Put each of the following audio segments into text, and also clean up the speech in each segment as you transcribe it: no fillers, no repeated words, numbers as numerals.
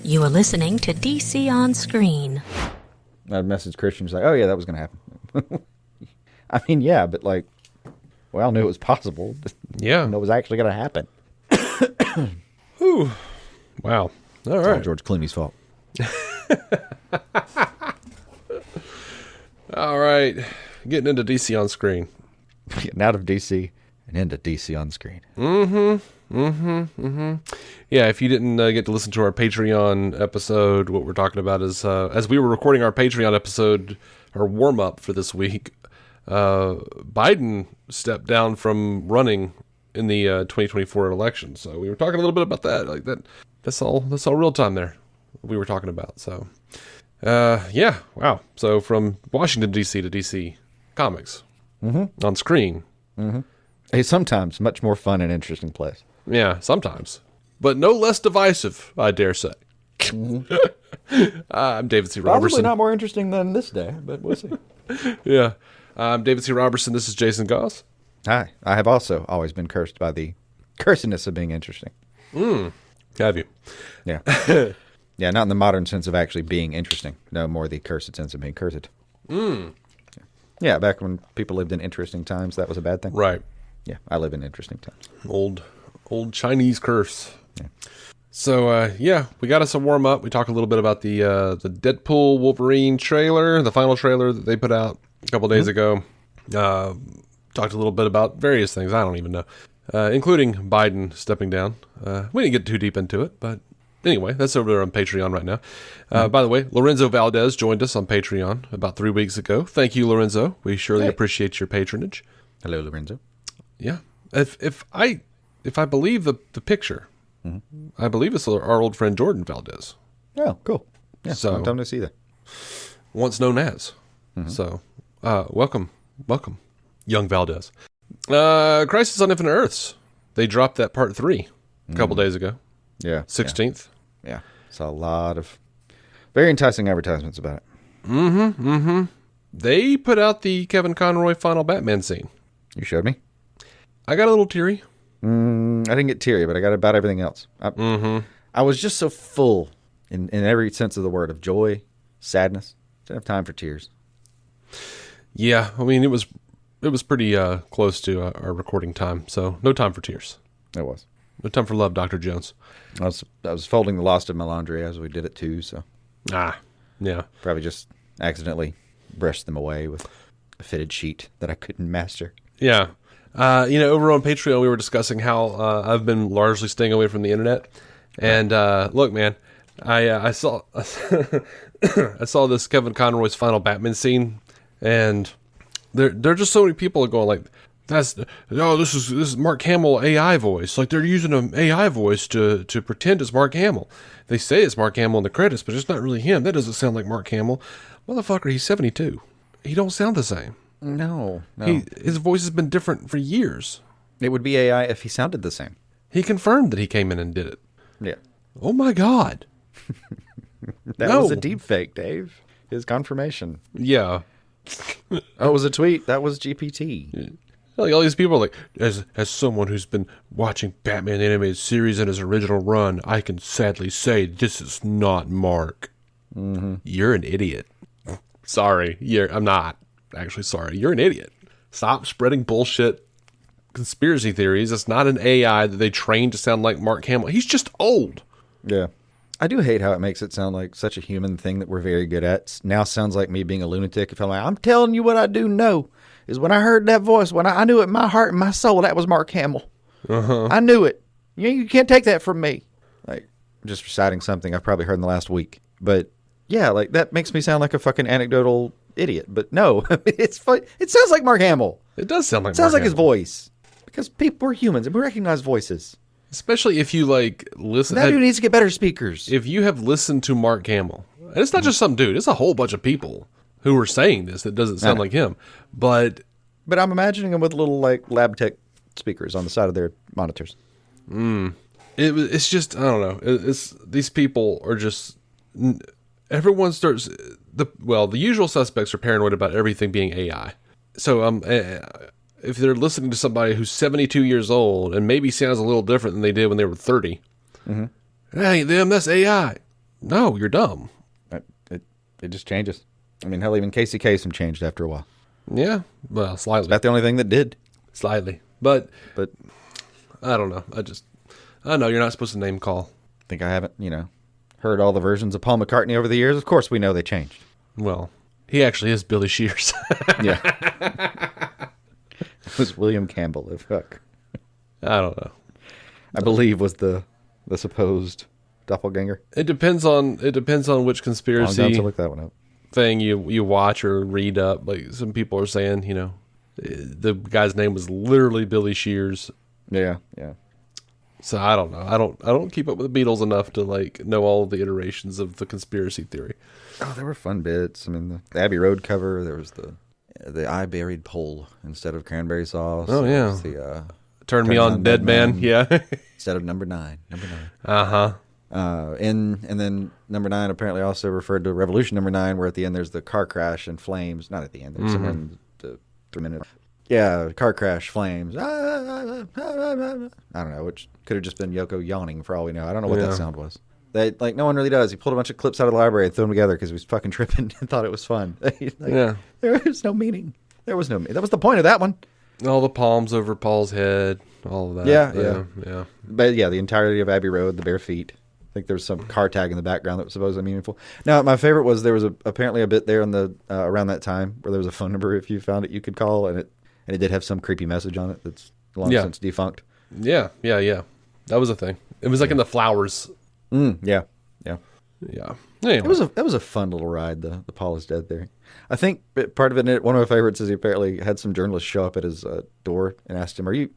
You are listening to DC On Screen. I messaged Christian. He's like, oh, yeah, that was going to happen. I mean, yeah, but like, we all knew it was possible. Yeah. It was actually going to happen. Whew. Wow. All It's right. all George Clooney's fault. All right. Getting into DC On Screen. Getting out of DC and into DC On Screen. Yeah, if you didn't get to listen to our Patreon episode, what we're talking about is, as we were recording our Patreon episode, our warm-up for this week, Biden stepped down from running in the 2024 election. So we were talking a little bit about that. Like that's all real time there we were talking about. So, yeah, wow. So from Washington, D.C. to D.C. Comics on screen. A sometimes much more fun and interesting place. Yeah, sometimes. But no less divisive, I dare say. I'm David C. Robertson. Probably not more interesting than this day, but we'll see. Yeah. I'm David C. Robertson. This is Jason Goss. Hi. I have also always been cursed by the cursedness of being interesting. Have you? Yeah. Yeah, not in the modern sense of actually being interesting. No, more the cursed sense of being cursed. Yeah, back when people lived in interesting times, that was a bad thing. Right. Yeah, I live in interesting times. Old Chinese curse. Yeah. So, yeah, we got us a warm-up. We talked a little bit about the Deadpool Wolverine trailer, the final trailer that they put out a couple days ago. Talked a little bit about various things. I don't even know, including Biden stepping down. We didn't get too deep into it, but anyway, that's over there on Patreon right now. By the way, Lorenzo Valdez joined us on Patreon about 3 weeks ago. Thank you, Lorenzo. We surely appreciate your patronage. Hello, Lorenzo. Yeah. If I believe the picture, I believe it's our old friend Jordan Valdez. Oh, cool. Yeah, So- long time to see that. Once known as. So, welcome, young Valdez. Crisis on Infinite Earths. They dropped that part 3 a couple days ago, Yeah. 16th. Yeah. Saw a lot of very enticing advertisements about it. They put out the Kevin Conroy final Batman scene. You showed me. I got a little teary. I didn't get teary, but I got about everything else. I was just so full in every sense of the word of joy, sadness. Didn't have time for tears. Yeah, I mean, it was pretty close to our recording time, so no time for tears. It was. No time for love, Dr. Jones. I was folding the lost of my laundry as we did it too, so Yeah. probably just accidentally brushed them away with a fitted sheet that I couldn't master. Yeah. Over on Patreon, we were discussing how I've been largely staying away from the internet. And look, man, I saw I saw this Kevin Conroy's final Batman scene, and there are just so many people going like, this is Mark Hamill AI voice. Like they're using an AI voice to pretend it's Mark Hamill. They say it's Mark Hamill in the credits, but it's not really him. That doesn't sound like Mark Hamill. Motherfucker, he's 72. He don't sound the same. No. His voice has been different for years. It would be AI if he sounded the same. He confirmed that he came in and did it. Yeah. Oh my God. That was a deep fake, Dave. His confirmation. Yeah. Oh, it was a tweet. That was GPT. Like all these people are like, as someone who's been watching Batman the animated series in his original run, I can sadly say this is not Mark. You're an idiot. Sorry. I'm not actually sorry. You're an idiot. Stop spreading bullshit conspiracy theories. It's not an AI that they trained to sound like Mark Hamill. He's just old. Yeah. I do hate how it makes it sound like such a human thing that we're very good at. Now sounds like me being a lunatic. If I'm telling you what I do know is when I heard that voice, when I knew it in my heart and my soul, that was Mark Hamill. I knew it. You can't take that from me. Like, just reciting something I've probably heard in the last week. But yeah, like that makes me sound like a fucking anecdotal idiot. But no, it's fun. It sounds like Mark Hamill. It does sound like It sounds Mark like his Hamill. voice. Because we're humans and we recognize voices. Especially if you like listen. That dude needs to get better speakers. If you have listened to Mark Hamill, and it's not just some dude, it's a whole bunch of people who are saying this that doesn't sound like him. But I'm imagining them with little like lab tech speakers on the side of their monitors. it's just, I don't know. It's these people are just, everyone starts, the usual suspects are paranoid about everything being AI. So if they're listening to somebody who's 72 years old and maybe sounds a little different than they did when they were 30, hey, them, that's AI. No, you're dumb. It just changes. I mean, hell, even Casey Kasem changed after a while. Yeah, well, slightly. That's the only thing that did. Slightly. But I don't know. I know you're not supposed to name call. I think I haven't, heard all the versions of Paul McCartney over the years. Of course, we know they changed. Well, he actually is Billy Shears. Yeah. It was William Campbell, if fuck. I don't know. I believe was the supposed doppelganger. It depends on which I'll conspiracy have to look that one up. thing you watch or read up. Like some people are saying, the guy's name was literally Billy Shears. Yeah. So I don't know. I don't keep up with the Beatles enough to know all the iterations of the conspiracy theory. Oh, there were fun bits. I mean, the Abbey Road cover. There was the I buried pole instead of cranberry sauce. Oh yeah. The Turn Me On, Dead Man. Yeah. Instead of number 9. Uh-huh. And then number 9 apparently also referred to Revolution number 9, where at the end there's the car crash and flames. Not at the end. There's somewhere in the 3 minutes. Yeah, car crash, flames. I don't know, which could have just been Yoko yawning for all we know. I don't know what that sound was. No one really does. He pulled a bunch of clips out of the library and threw them together because he was fucking tripping and thought it was fun. There was no meaning. That was the point of that one. All the palms over Paul's head, all of that. Yeah. But yeah, the entirety of Abbey Road, the bare feet. I think there was some car tag in the background that was supposedly meaningful. Now, my favorite was there was apparently a bit there in the around that time where there was a phone number if you found it you could call, and it did have some creepy message on it that's long since defunct. Yeah. That was a thing. It was in the flowers. Yeah. Anyway. It was a fun little ride. The Paul is dead there. I think part of it. One of my favorites is he apparently had some journalists show up at his door and asked him, "Are you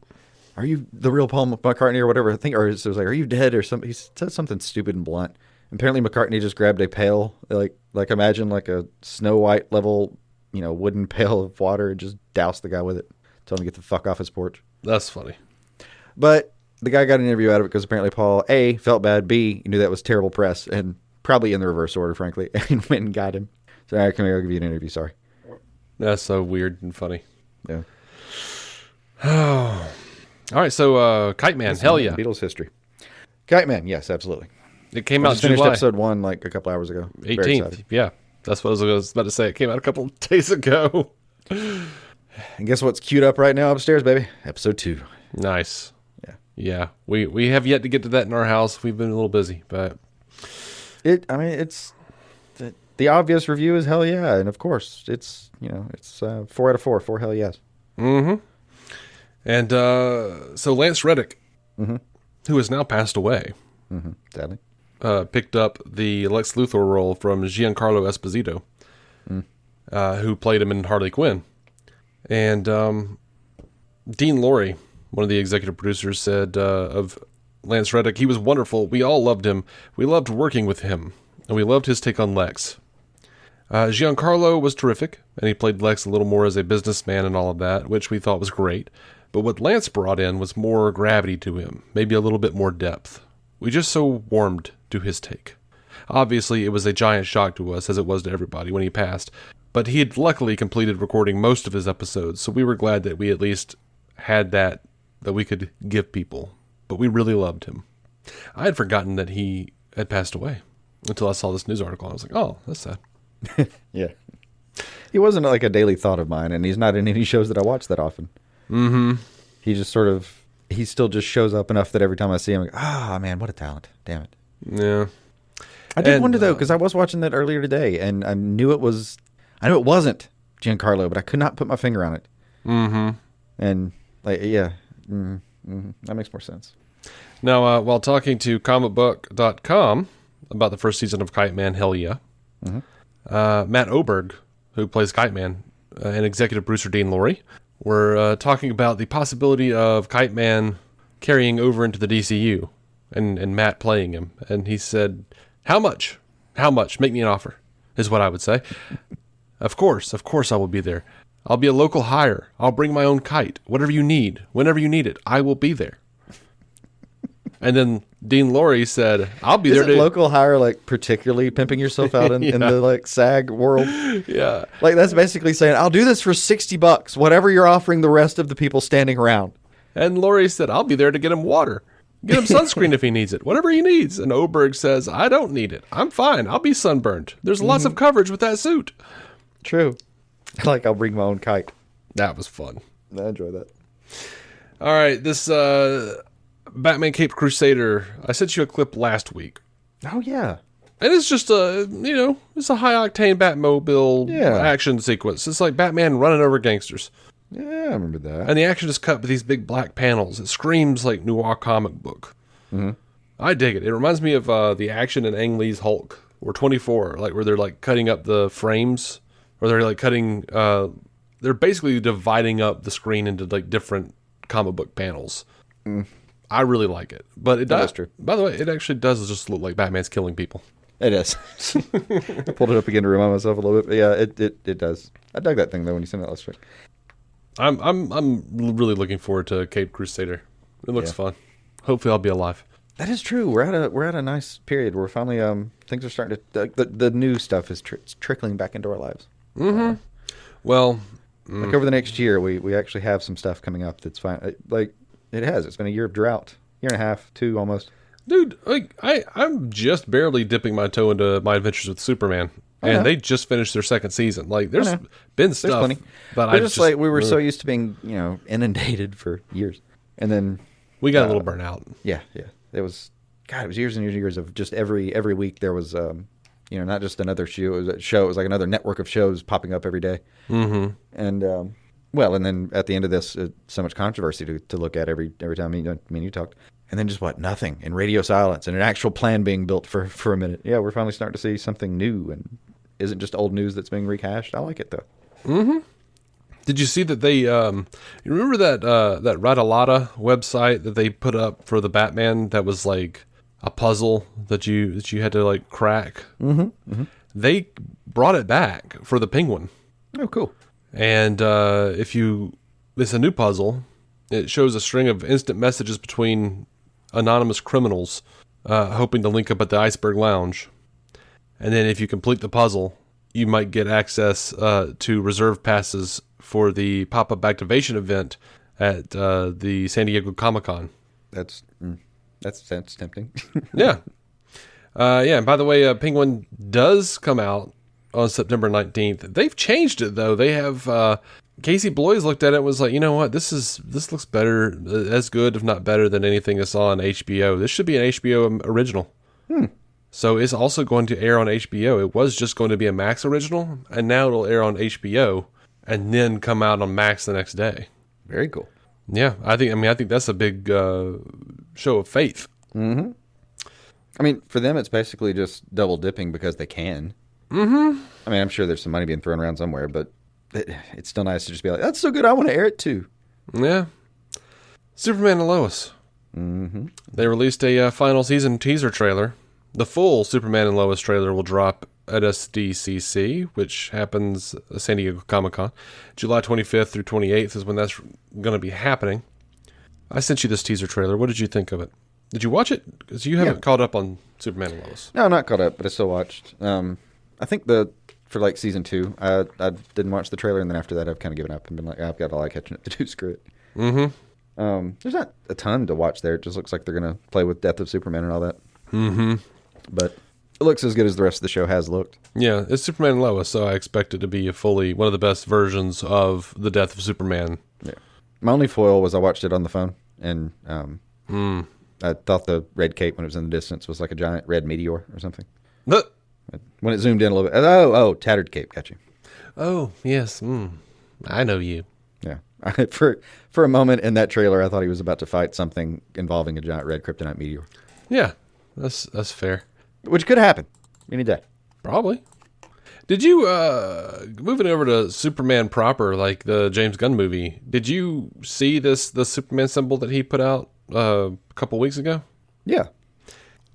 the real Paul McCartney or whatever?" I think, or it was like, "Are you dead?" or something. He said something stupid and blunt. Apparently, McCartney just grabbed a pail, like imagine like a Snow White level, wooden pail of water, and just doused the guy with it. Told him to get the fuck off his porch. That's funny. But the guy got an interview out of it because apparently Paul A felt bad, B knew that was terrible press, and probably in the reverse order, frankly, and went and got him. So, all right, come here, I'll give you an interview. Sorry. That's so weird and funny. Yeah. All right, so KITE MAN, hell yeah. Beatles history. KITE MAN, yes, absolutely. It came out finished July. episode 1 a couple hours ago. 18th, yeah. That's what I was about to say. It came out a couple of days ago. And guess what's queued up right now upstairs, baby? Episode 2. Nice. Yeah. We have yet to get to that in our house. We've been a little busy, but it's the obvious review is hell yeah, and of course it's 4 out of 4 hell yes. Mm-hmm. And so Lance Reddick, who has now passed away, sadly, picked up the Lex Luthor role from Giancarlo Esposito, who played him in Harley Quinn. And Dean Lorey, one of the executive producers, said of Lance Reddick, "He was wonderful. We all loved him. We loved working with him, and we loved his take on Lex. Giancarlo was terrific, and he played Lex a little more as a businessman and all of that, which we thought was great. But what Lance brought in was more gravity to him, maybe a little bit more depth. We just so warmed to his take. Obviously, it was a giant shock to us, as it was to everybody when he passed, but he had luckily completed recording most of his episodes, so we were glad that we at least had that we could give people. But we really loved him. I had forgotten that he had passed away until I saw this news article. I was like, oh, that's sad." Yeah. He wasn't like a daily thought of mine, and he's not in any shows that I watch that often. Mm-hmm. He just he still just shows up enough that every time I see him, I go, man, what a talent. Damn it. Yeah. I did wonder, though, because I was watching that earlier today, and I knew it wasn't Giancarlo, but I could not put my finger on it. Mm-hmm. And, that makes more sense. Now, while talking to comicbook.com about the first season of KITE MAN, hell yeah, Matt Oberg, who plays KITE MAN, and executive producer Dean Lorey, were talking about the possibility of KITE MAN carrying over into the DCU and Matt playing him. And he said, How much? Make me an offer, is what I would say. Of course I will be there. I'll be a local hire. I'll bring my own kite. Whatever you need, whenever you need it, I will be there. And then Dean Lorey said, I'll be there. Isn't local hire particularly pimping yourself out in the SAG world? Yeah. That's basically saying, I'll do this for $60, whatever you're offering the rest of the people standing around. And Lorey said, I'll be there to get him water. Get him sunscreen if he needs it. Whatever he needs. And Oberg says, I don't need it. I'm fine. I'll be sunburned. There's lots of coverage with that suit. True. Like, I'll bring my own kite. That was fun. I enjoy that. All right, this Batman Caped Crusader, I sent you a clip last week. Oh, yeah. And it's just it's a high-octane Batmobile action sequence. It's like Batman running over gangsters. Yeah, I remember that. And the action is cut with these big black panels. It screams like noir comic book. Mm-hmm. I dig it. It reminds me of the action in Ang Lee's Hulk, or 24, like where they're like cutting up the frames, or they're like cutting, they're basically dividing up the screen into like different comic book panels. I really like it. But it does. True. By the way, it actually does just look like Batman's killing people. It is. I pulled it up again to remind myself a little bit. But yeah, it does. I dug that thing though when you sent it last week. I'm really looking forward to Caped Crusader. It looks fun. Hopefully, I'll be alive. That is true. We're at a nice period where finally things are starting to the new stuff is trickling back into our lives. Mm-hmm. Well, like over the next year, we actually have some stuff coming up that's fine. Like it has. It's been a year of drought, year and a half, 2 almost. Dude, like I'm just barely dipping my toe into My Adventures with Superman. And they just finished their 2nd season. Like, there's been stuff. There's plenty. But I just like, we were so used to being, inundated for years. And then... we got a little burnout. Yeah. It was years and years of just every week there was, not just another show. It was a show. It was like another network of shows popping up every day. Mm-hmm. And, and then at the end of this, so much controversy to look at every time you talked. And then just nothing. And radio silence and an actual plan being built for a minute. Yeah, we're finally starting to see something new and isn't just old news that's being rehashed. I like it, though. Mm-hmm. Did you see that they, you remember that Radalata website that they put up for the Batman that was like a puzzle that you had to like crack? Mm-hmm. Mm-hmm. They brought it back for the Penguin. Oh, cool. And it's a new puzzle. It shows a string of instant messages between anonymous criminals hoping to link up at the Iceberg Lounge. And then if you complete the puzzle, you might get access to reserve passes for the pop-up activation event at the San Diego Comic-Con. That's tempting. Yeah. And by the way, Penguin does come out on September 19th. They've changed it, though. They have... Casey Bloys looked at it and was like, you know what, this looks better, as good, if not better, than anything that's on HBO. This should be an HBO original. So it's also going to air on HBO. It was just going to be a Max original, and now it'll air on HBO and then come out on Max the next day. Very cool. Yeah, I think that's a big show of faith. Mm-hmm. I mean, for them, it's basically just double dipping because they can. Mm-hmm. I mean, I'm sure there's some money being thrown around somewhere, but it's still nice to just be like, that's so good, I want to air it too. Yeah. Superman and Lois. Mm-hmm. They released a final season teaser trailer. The full Superman and Lois trailer will drop at SDCC, which happens at San Diego Comic-Con. July 25th through 28th is when that's going to be happening. I sent you this teaser trailer. What did you think of it? Did you watch it? Because you haven't caught up on Superman and Lois. No, not caught up, but I still watched. I think for like season 2, I didn't watch the trailer, and then after that I've kind of given up and been like, I've got a lot catching up to do, screw it. Mm-hmm. There's not a ton to watch there. It just looks like they're going to play with Death of Superman and all that. Mm-hmm. But it looks as good as the rest of the show has looked. Yeah, it's Superman and Lois, so I expect it to be one of the best versions of the Death of Superman. Yeah. My only foil was I watched it on the phone, and I thought the red cape when it was in the distance was like a giant red meteor or something. When it zoomed in a little bit, oh, tattered cape, got you. Oh, yes, I know you. Yeah, for a moment in that trailer, I thought he was about to fight something involving a giant red kryptonite meteor. Yeah, that's fair. Which could happen any day. Probably. Did you, moving over to Superman proper, like the James Gunn movie, did you see the Superman symbol that he put out a couple weeks ago? Yeah.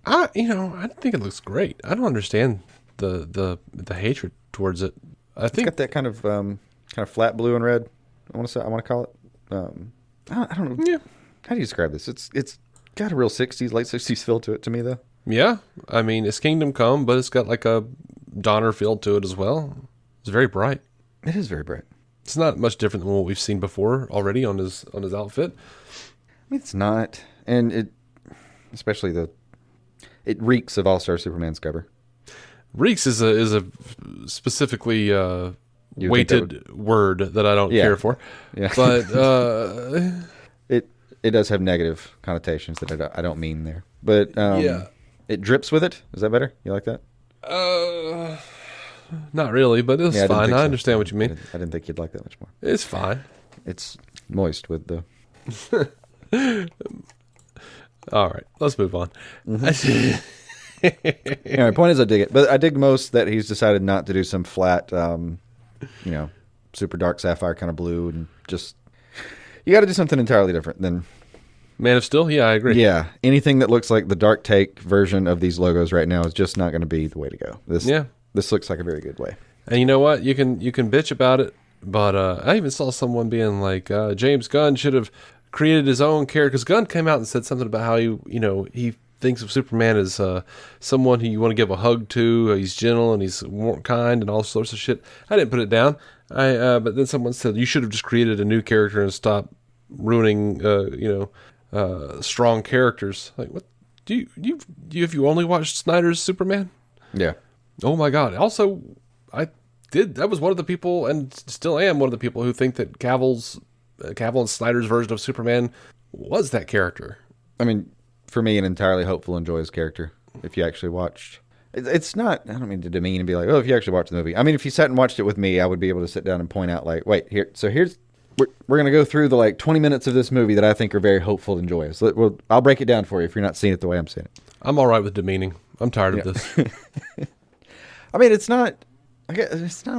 I think it looks great. I don't understand the hatred towards it. I think it's got that kind of flat blue and red. I want to call it. I don't know. Yeah. How do you describe this? It's got a real late 60s feel to it to me, though. Yeah. I mean, it's Kingdom Come, but it's got like a Donner feel to it as well. It's very bright. It is very bright. It's not much different than what we've seen before already on his outfit. I mean, it's not, and especially it reeks of All-Star Superman's cover. Reeks is a specifically weighted word that I don't care for. Yeah. But it does have negative connotations that I don't mean there. But yeah, it drips with it. Is that better? You like that? Not really, but it's fine. I understand what you mean. I didn't think you'd like that much more. It's fine. It's moist with the. All right, let's move on. Anyway, point is, I dig it, but I dig most that he's decided not to do some flat, super dark sapphire kind of blue, and just you got to do something entirely different than Man of Steel. Yeah, I agree. Yeah, anything that looks like the dark take version of these logos right now is just not going to be the way to go. This looks like a very good way. And you know what? You can bitch about it, but I even saw someone being like, James Gunn should have created his own character, because Gunn came out and said something about how he thinks of Superman as someone who you want to give a hug to. He's gentle and he's kind and all sorts of shit. I didn't put it down. But then someone said you should have just created a new character and stopped ruining, strong characters. Like, what? Have you only watched Snyder's Superman? Yeah. Oh my God. Also, that was one of the people, and still am one of the people, who think that Cavill and Snyder's version of Superman was that character. I mean, for me, an entirely hopeful and joyous character. If you actually watched, it's not. I don't mean to demean and be like, oh, if you actually watched the movie. I mean, if you sat and watched it with me, I would be able to sit down and point out, like, wait, here's we're going to go through the 20 minutes of this movie that I think are very hopeful and joyous. I'll break it down for you if you're not seeing it the way I'm seeing it. I'm all right with demeaning. I'm tired of this. I mean, it's not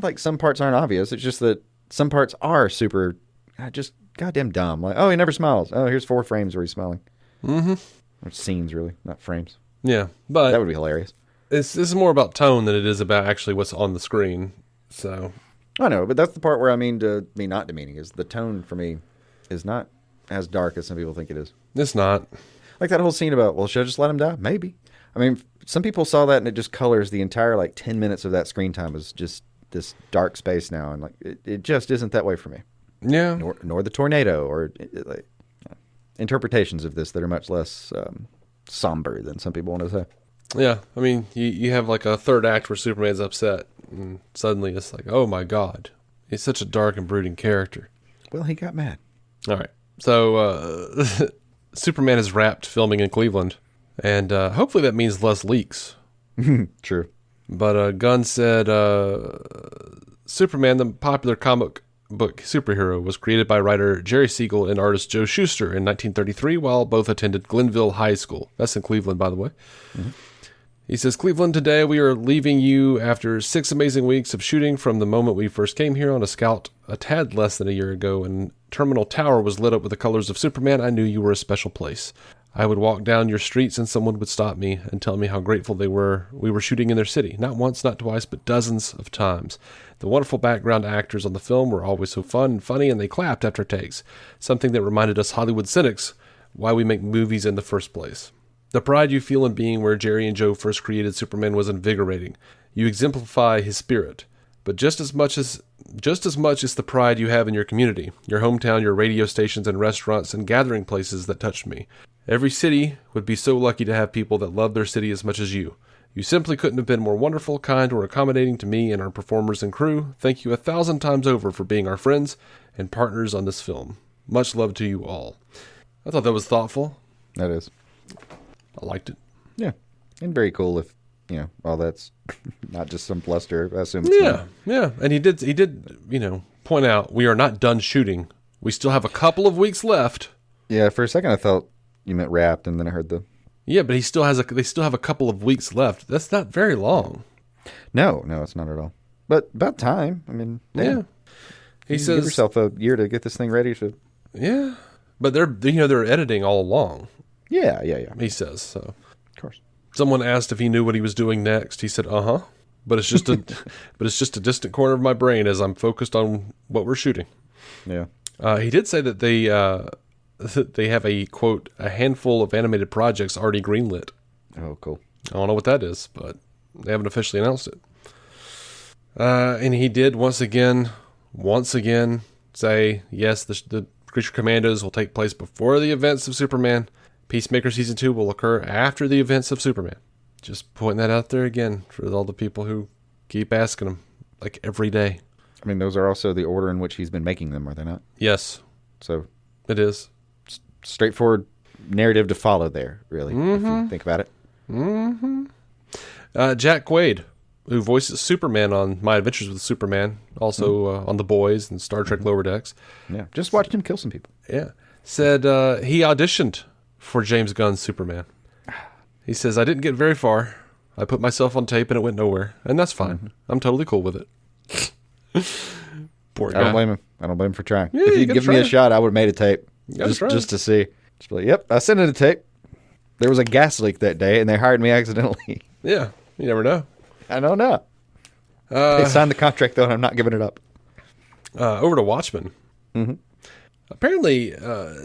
like some parts aren't obvious. It's just that some parts are super, just goddamn dumb. Like, oh, he never smiles. Oh, here's 4 frames where he's smiling. Mm-hmm. Or scenes, really, not frames. Yeah, but that would be hilarious. This is more about tone than it is about actually what's on the screen. So I know, but that's the part where I mean not demeaning is the tone for me is not as dark as some people think it is. It's not. Like that whole scene about, well, should I just let him die? Maybe. I mean, some people saw that and it just colors the entire 10 minutes of that screen time as just this dark space now, and it just isn't that way for me. Yeah. Nor the tornado or interpretations of this that are much less somber than some people want to say. Yeah, I mean, you have a third act where Superman's upset, and suddenly it's like, oh my God, he's such a dark and brooding character. Well, he got mad. All right, so Superman is wrapped filming in Cleveland, and hopefully that means less leaks. True. But Gunn said Superman, the popular comic book superhero, was created by writer Jerry Siegel and artist Joe Shuster in 1933 while both attended Glenville High School. That's in Cleveland, by the way. Mm-hmm. He says, Cleveland, today we are leaving you after 6 amazing weeks of shooting from the moment we first came here on a scout a tad less than a year ago, and Terminal Tower was lit up with the colors of Superman. I knew you were a special place. I would walk down your streets and someone would stop me and tell me how grateful we were shooting in their city. Not once, not twice, but dozens of times. The wonderful background actors on the film were always so fun and funny, and they clapped after takes, something that reminded us Hollywood cynics why we make movies in the first place. The pride you feel in being where Jerry and Joe first created Superman was invigorating. You exemplify his spirit. But just as much is the pride you have in your community, your hometown, your radio stations and restaurants and gathering places that touched me. Every city would be so lucky to have people that love their city as much as you. You simply couldn't have been more wonderful, kind, or accommodating to me and our performers and crew. Thank you 1,000 times over for being our friends and partners on this film. Much love to you all. I thought that was thoughtful. That is. I liked it. Yeah. And very cool if, all that's not just some bluster. I assume it's not. Yeah. And he did, point out we are not done shooting. We still have a couple of weeks left. Yeah, for a second I thought you meant wrapped, and then I heard the... Yeah, but they still have a couple of weeks left. That's not very long. No, it's not at all. But about time. I mean, yeah. He says, give yourself a year to get this thing ready to... Yeah. But they're editing all along. Yeah. He says so. Of course. Someone asked if he knew what he was doing next. He said, "Uh-huh." But it's just a distant corner of my brain as I'm focused on what we're shooting. Yeah. He did say that they have a quote a handful of animated projects already greenlit. Oh, cool. I don't know what that is, but they haven't officially announced it. And he did once again say, yes, the Creature Commandos will take place before the events of Superman. Peacemaker Season 2 will occur after the events of Superman. Just pointing that out there again for all the people who keep asking him, like, every day. I mean, those are also the order in which he's been making them, are they not? Yes. So it is. Straightforward narrative to follow there, really, if you think about it. Mm-hmm. Jack Quaid, who voices Superman on My Adventures with Superman, also on The Boys and Star Trek Lower Decks. Yeah, just watched him kill some people. Yeah. Said he auditioned for James Gunn's Superman. He says, I didn't get very far. I put myself on tape and it went nowhere. And that's fine. Mm-hmm. I'm totally cool with it. Poor guy. I don't blame him. I don't blame him for trying. Yeah, if you he'd gotta given me a try. shot, I would have made a tape. Just To see. Just be like, yep, I sent in a tape. There was a gas leak that day, and they hired me accidentally. Yeah, you never know. I don't know. They signed the contract, though, and I'm not giving it up. Over to Watchmen. Mm-hmm. Apparently,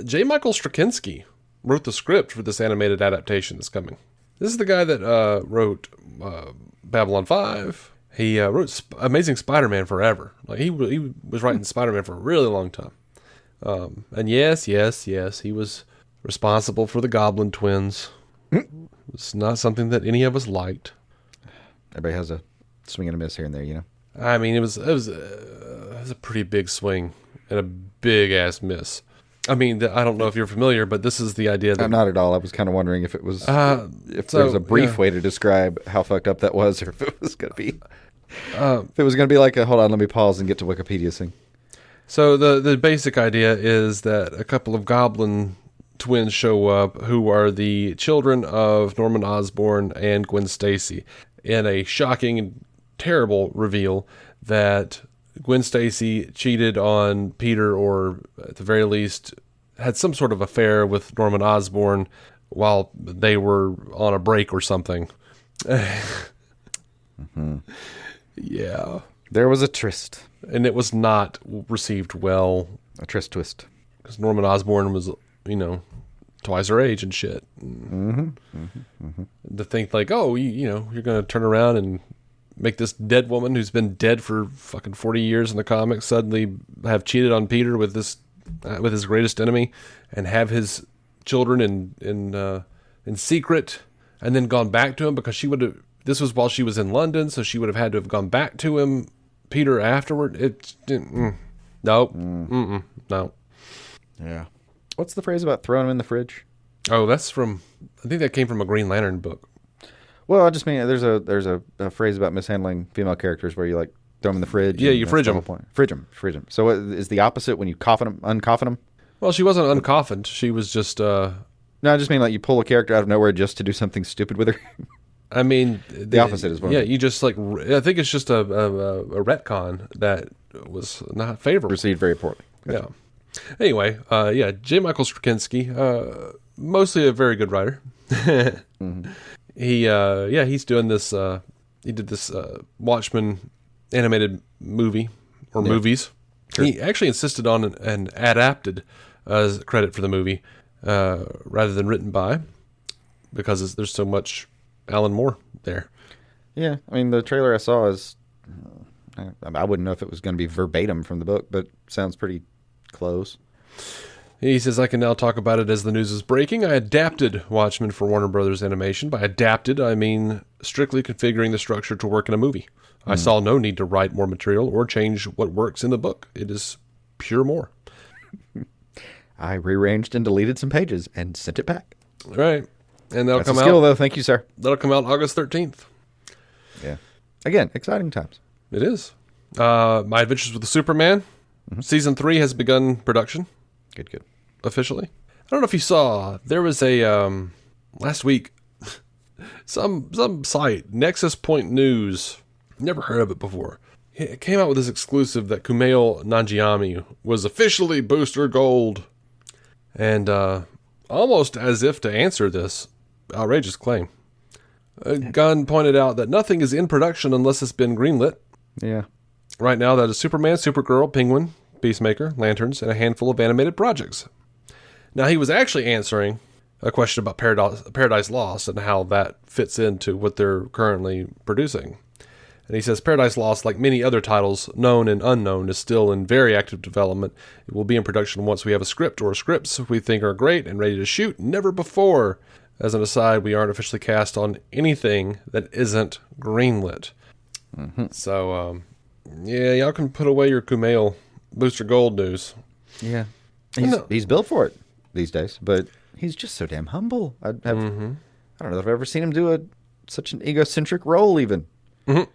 J. Michael Straczynski wrote the script for this animated adaptation that's coming. This is the guy that wrote Babylon 5. He wrote Amazing Spider-Man forever. Like he was writing Spider-Man for a really long time. And yes, he was responsible for the Goblin Twins. It's not something that any of us liked. Everybody has a swing and a miss here and there, you know? I mean, it was a pretty big swing and a big ass miss. I mean, I don't know if you're familiar, but this is the idea that I'm not at all. I was kind of wondering if it was if there was a brief way to describe how fucked up that was, or if it was going to be if it was going to be like a hold on, let me pause and get to Wikipedia's thing. So the basic idea is that a couple of Goblin twins show up who are the children of Norman Osborn and Gwen Stacy in a shocking and terrible reveal that Gwen Stacy cheated on Peter, or at the very least had some sort of affair with Norman Osborn while they were on a break or something. Mm-hmm. Yeah. There was a tryst. And it was not received well. A tryst twist. Because Norman Osborn was, twice her age and shit. Mm-hmm. Mm-hmm. Mm-hmm. To think like, oh, you're going to turn around and make this dead woman who's been dead for fucking 40 years in the comics suddenly have cheated on Peter with his greatest enemy and have his children in secret, and then gone back to him because she would have. This was while she was in London, so she would have had to have gone back to him, Peter, afterward. It didn't. Nope. No. Yeah. What's the phrase about throwing him in the fridge? Oh, that's from. I think that came from a Green Lantern book. Well, I just mean there's a phrase about mishandling female characters where you like throw them in the fridge. Yeah, you fridge them. Fridge them. So what is the opposite when you uncoffin them? Well, she wasn't uncoffined. She was just. No, I just mean like you pull a character out of nowhere just to do something stupid with her. I mean, the opposite is one. Yeah, you just like. I think it's just a retcon that was not favorable. Received very poorly. Gotcha. Yeah. Anyway, J. Michael Straczynski, mostly a very good writer. Mm-hmm. He's doing this. He did this Watchmen animated movie or movies. Sure. He actually insisted on an adapted credit for the movie rather than written by, because there's so much Alan Moore there. Yeah, I mean the trailer I saw is. I wouldn't know if it was going to be verbatim from the book, but sounds pretty close. He says, I can now talk about it as the news is breaking. I adapted Watchmen for Warner Brothers Animation. By adapted, I mean strictly configuring the structure to work in a movie. I saw no need to write more material or change what works in the book. It is pure more. I rearranged and deleted some pages and sent it back. All right. And that'll That's come a skill, out. though. Thank you, sir. That'll come out August 13th. Yeah. Again, exciting times. It is. My Adventures with the Superman. Mm-hmm. Season 3 has begun production. Good. Officially. I don't know if you saw, there was a, last week, some site, Nexus Point News, never heard of it before. It came out with this exclusive that Kumail Nanjiani was officially Booster Gold. And almost as if to answer this outrageous claim, Gunn pointed out that nothing is in production unless it's been greenlit. Yeah. Right now, that is Superman, Supergirl, Penguin, Peacemaker, Lanterns, and a handful of animated projects. Now, he was actually answering a question about Paradise Lost and how that fits into what they're currently producing. And he says, Paradise Lost, like many other titles, known and unknown, is still in very active development. It will be in production once we have a script or scripts we think are great and ready to shoot. Never before. As an aside, we aren't officially cast on anything that isn't greenlit. Mm-hmm. So, yeah, y'all can put away your Kumail Booster Gold news. Yeah. He's built for it these days, but he's just so damn humble. I don't know if I've ever seen him do such an egocentric role even. Mm-hmm.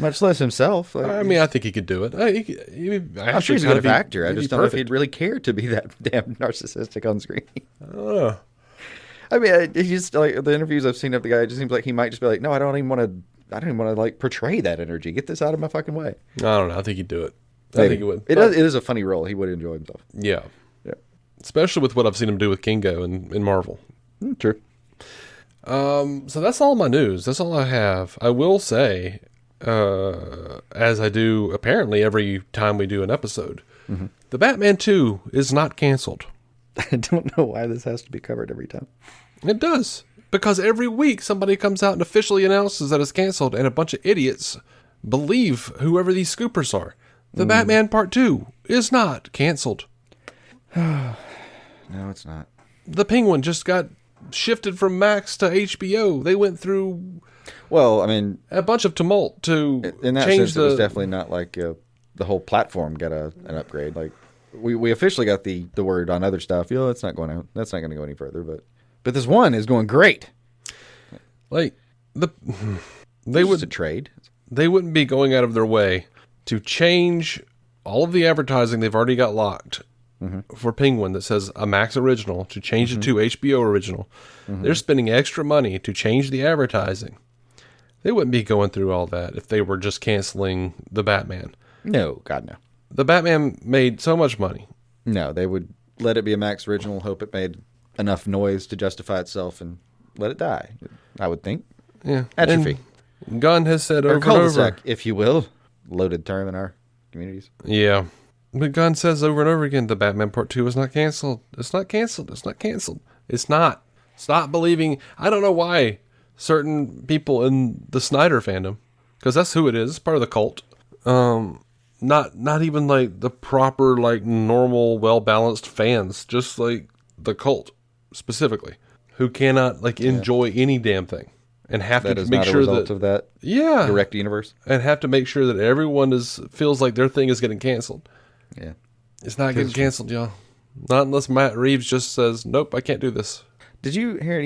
Much less himself. Like, I mean, I think he could do it. I'm sure he's a good actor. I just don't know if he'd really care to be that damn narcissistic on screen. I don't know. I mean, he's like the interviews I've seen of the guy. It just seems like he might just be like, no, I don't even want to like portray that energy. Get this out of my fucking way. I don't know. I think he'd do it. Maybe. I think he would. It is a funny role. He would enjoy himself. Yeah. Especially with what I've seen him do with Kingo in Marvel. True. So that's all my news. That's all I have. I will say, as I do apparently every time we do an episode, the Batman 2 is not canceled. I don't know why this has to be covered every time. It does. Because every week somebody comes out and officially announces that it's canceled, and a bunch of idiots believe whoever these scoopers are. The Batman Part 2 is not canceled. No, it's not. The Penguin just got shifted from Max to HBO. They went through a bunch of tumult to in that change sense, it was definitely not like the whole platform got an upgrade. Like we officially got the word on other stuff. It's not going out. That's not going to go any further. But this one is going great. Like they would a trade. They wouldn't be going out of their way to change all of the advertising they've already got locked for Penguin that says a Max original to change it to HBO original. They're spending extra money to change the advertising. They wouldn't be going through all that if they were just canceling the Batman. No, God, no. The Batman made so much money. No, they would let it be a Max original, hope it made enough noise to justify itself, and let it die, I would think. Yeah. Atrophy. And Gunn has said over and over, if you will. Loaded term in our communities. Yeah. But Gunn says over and over again, the Batman Part 2 is not canceled. It's not canceled. It's not canceled. It's not. Stop believing. I don't know why certain people in the Snyder fandom, because that's who it is, part of the cult, not even like the proper, like normal, well-balanced fans, just like the cult specifically, who cannot like enjoy any damn thing. And have that to is make not sure a result of that direct universe. And have to make sure that everyone feels like their thing is getting canceled. Yeah. It's not getting canceled, y'all. Not unless Matt Reeves just says, nope, I can't do this. Did you hear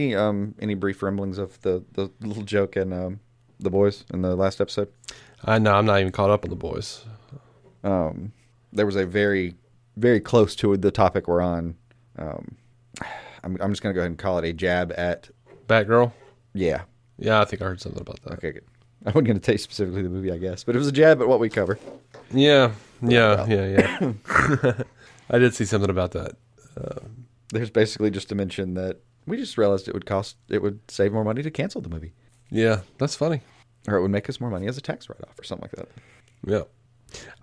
any brief rumblings of the little joke in The Boys in the last episode? I know, I'm not even caught up on The Boys. There was a very, very close to the topic we're on. I'm just going to go ahead and call it a jab at Batgirl? Yeah. Yeah, I think I heard something about that. Okay, good. I wasn't going to tell you specifically the movie, I guess, but it was a jab at what we cover. Yeah. I did see something about that. There's basically just to mention that we just realized it would save more money to cancel the movie. Yeah, that's funny. Or it would make us more money as a tax write-off or something like that. Yeah.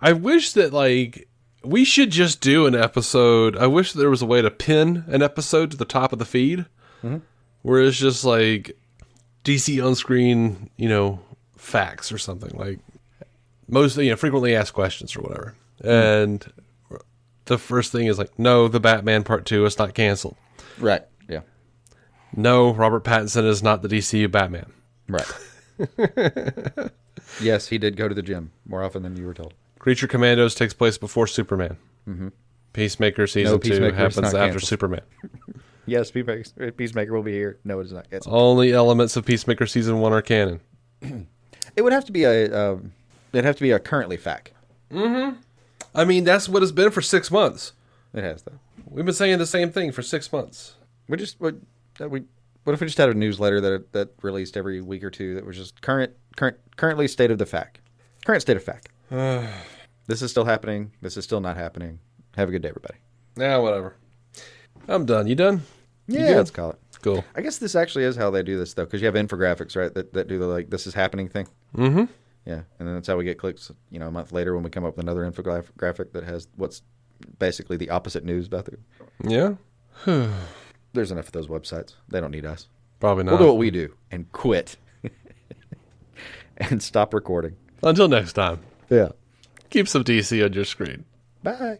I wish that, like, we should just do an episode. I wish there was a way to pin an episode to the top of the feed where it's just like DC on screen, facts or something, like most, frequently asked questions or whatever. And the first thing is like, no, the Batman Part 2 is not canceled. Right. Yeah. No, Robert Pattinson is not the DCU Batman. Right. Yes, he did go to the gym more often than you were told. Creature Commandos takes place before Superman. Peacemaker season 2 happens after Superman. Yes, Peacemaker will be here. No, it is not. Only elements of Peacemaker season 1 are canon. It would have to be a currently fact. I mean, that's what it's been for 6 months. It has, though. We've been saying the same thing for 6 months. What if we just had a newsletter that released every week or two that was just currently state of the fact. Current state of fact. This is still happening. This is still not happening. Have a good day, everybody. Yeah, whatever. I'm done. You done? Yeah, let's call it. Cool. I guess this actually is how they do this, though, because you have infographics, right, that do the, like, this is happening thing. Mm-hmm. Yeah, and then that's how we get clicks, a month later when we come up with another infographic that has what's basically the opposite news about it. Yeah? There's enough of those websites. They don't need us. Probably not. We'll do what we do and quit. And stop recording. Until next time, Yeah. keep some DC on your screen. Bye.